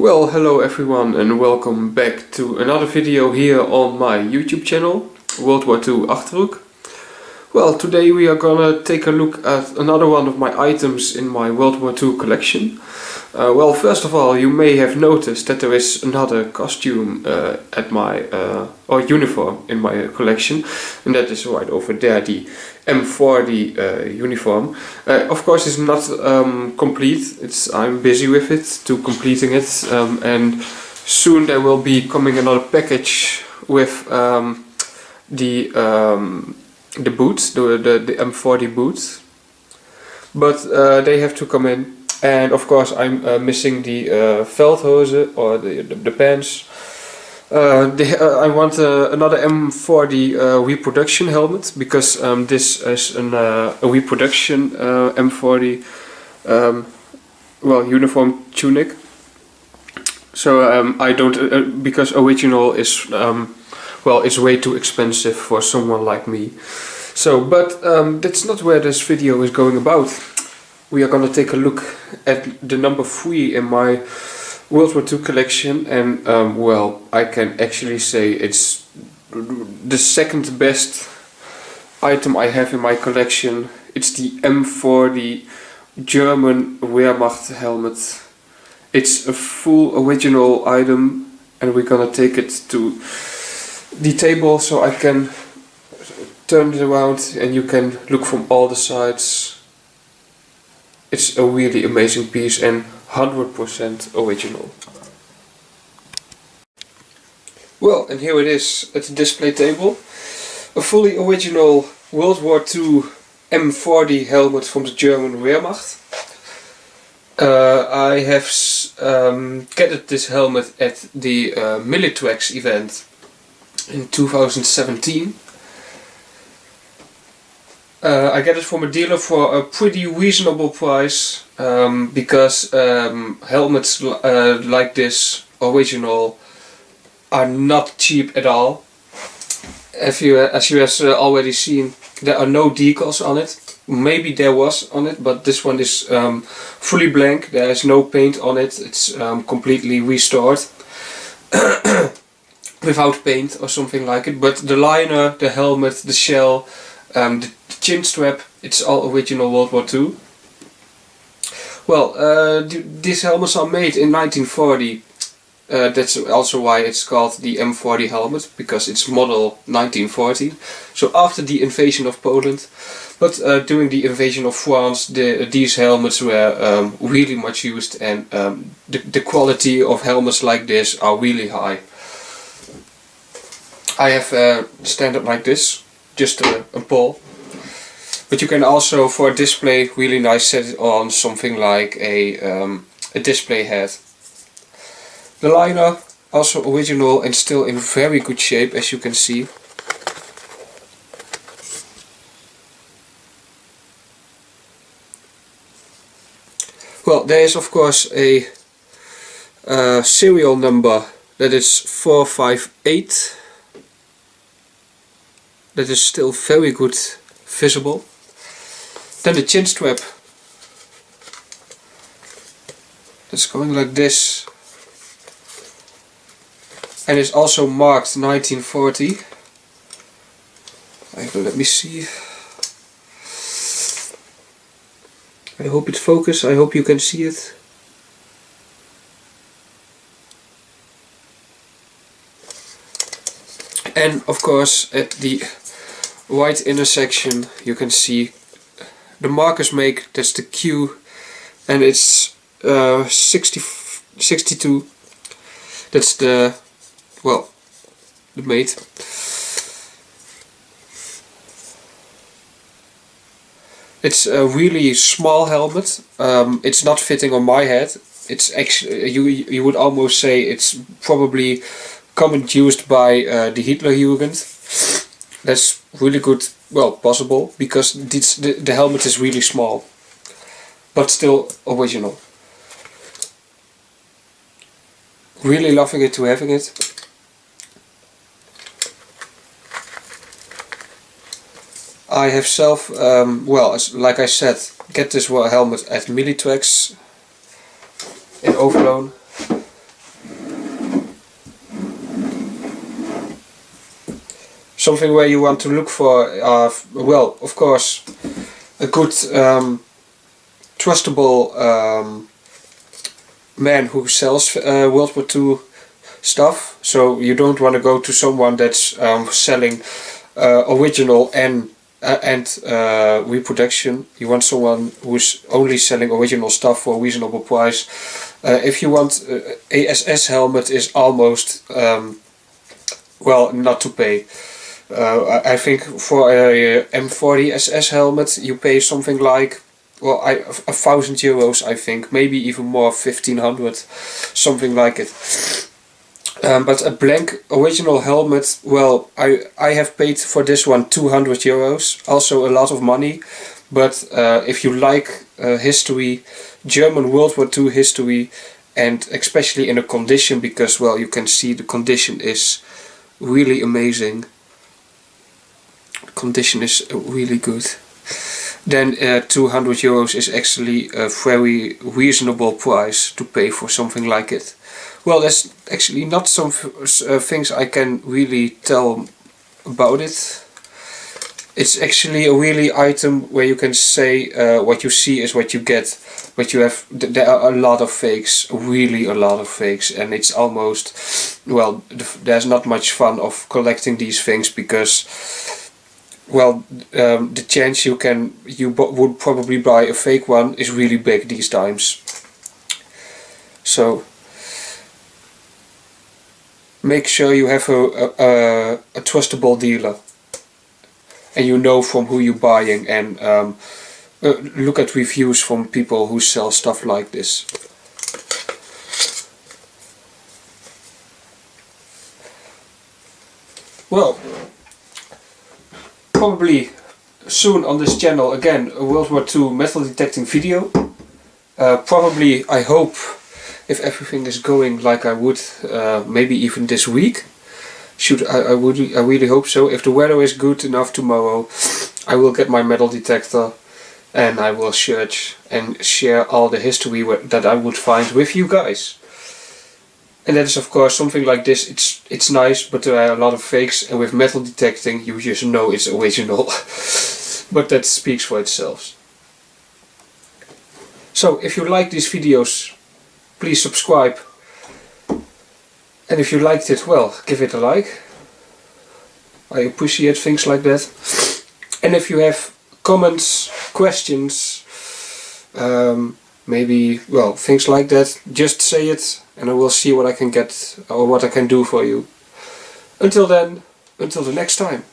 Well, hello everyone and welcome back to another video here on my YouTube channel, World War II Achterhoek. Well, today we are gonna take a look at another one of my items in my World War II collection. Well, first of all, you may have noticed that there is another costume at my or uniform in my collection, and that is right over there, the M40 uniform. Of course, it's not complete. I'm busy with it, completing it, and soon there will be coming another package with the boots, the M40 boots. But they have to come in. And of course I'm missing the veldhosen or the pants. I want another M40 reproduction helmet, because this is a reproduction M40 uniform tunic. So I don't because original is is way too expensive for someone like me. So, but that's not where this video is going about. We are going to take a look at the number 3 in my World War II collection, and well, I can actually say it's the second best item I have in my collection. It's the M40 German Wehrmacht helmet. It's a full original item, and we're gonna take it to the table so I can turn it around and you can look from all the sides. It's a really amazing piece and 100% original. Well, and here it is at the display table. A fully original World War II M40 helmet from the German Wehrmacht. I have getted this helmet at the Militrex event in 2017. I get it from a dealer for a pretty reasonable price, because helmets like this original are not cheap at all. As you have already seen, there are no decals on it. Maybe there was on it, but this one is fully blank. There is no paint on it. It's completely restored without paint or something like it. But the liner, the helmet, the shell, the chin strap, it's all original World War II. Well, these helmets are made in 1940. That's also why it's called the M40 helmet, because it's model 1940. So after the invasion of Poland. But during the invasion of France, these helmets were really much used, and the quality of helmets like this are really high. I have a standard like this, just a pole. But you can also, for a display, really nice set it on something like a display head. The liner, also original and still in very good shape, as you can see. Well, there is of course a serial number that is 458. That is still very good visible. Then the chin strap. That's going like this. And is also marked 1940. Let me see. I hope it focuses. I hope you can see it. And of course at the right intersection you can see the markers make, that's the Q, and it's 62. That's the mate. It's a really small helmet. It's not fitting on my head. It's actually, you would almost say it's probably common used by the Hitlerjugend. That's really good, well, possible, because the helmet is really small, but still original. Really loving it to having it. I have like I said, get this helmet at Militrex in Overloon. something where you want to look for, well, of course, a good trustable man who sells World War II stuff. So you don't want to go to someone that's selling original and reproduction. You want someone who's only selling original stuff for a reasonable price. If you want a SS helmet, is almost well, not to pay. I think for a M40 SS helmet you pay something like, well, 1,000 euros, I think, maybe even more, 1,500, something like it. But a blank original helmet, well, I have paid for this one 200 euros, also a lot of money. But if you like history, German World War II history, and especially in a condition, because, well, you can see the condition is really amazing. The condition is really good. Then 200 euros is actually a very reasonable price to pay for something like it. Well, there's actually not some things I can really tell about it. It's actually a really item where you can say what you see is what you get. But you have, there are a lot of fakes, really a lot of fakes, and it's almost, well, there's not much fun of collecting these things, because, well, the chance you would probably buy a fake one is really big these times. So make sure you have a trustable dealer, and you know from who you're buying, and look at reviews from people who sell stuff like this. Well, probably soon on this channel again a World War II metal detecting video. Probably, I hope, if everything is going like I would, maybe even this week. I really hope so. If the weather is good enough tomorrow, I will get my metal detector and I will search and share all the history that I would find with you guys. And that is, of course, something like this. It's nice, but there are a lot of fakes, and with metal detecting you just know it's original. But that speaks for itself. So if you like these videos, please subscribe. And if you liked it, well, give it a like. I appreciate things like that. And if you have comments, questions, maybe, well, things like that, just say it and I will see what I can get or what I can do for you. Until then, until the next time.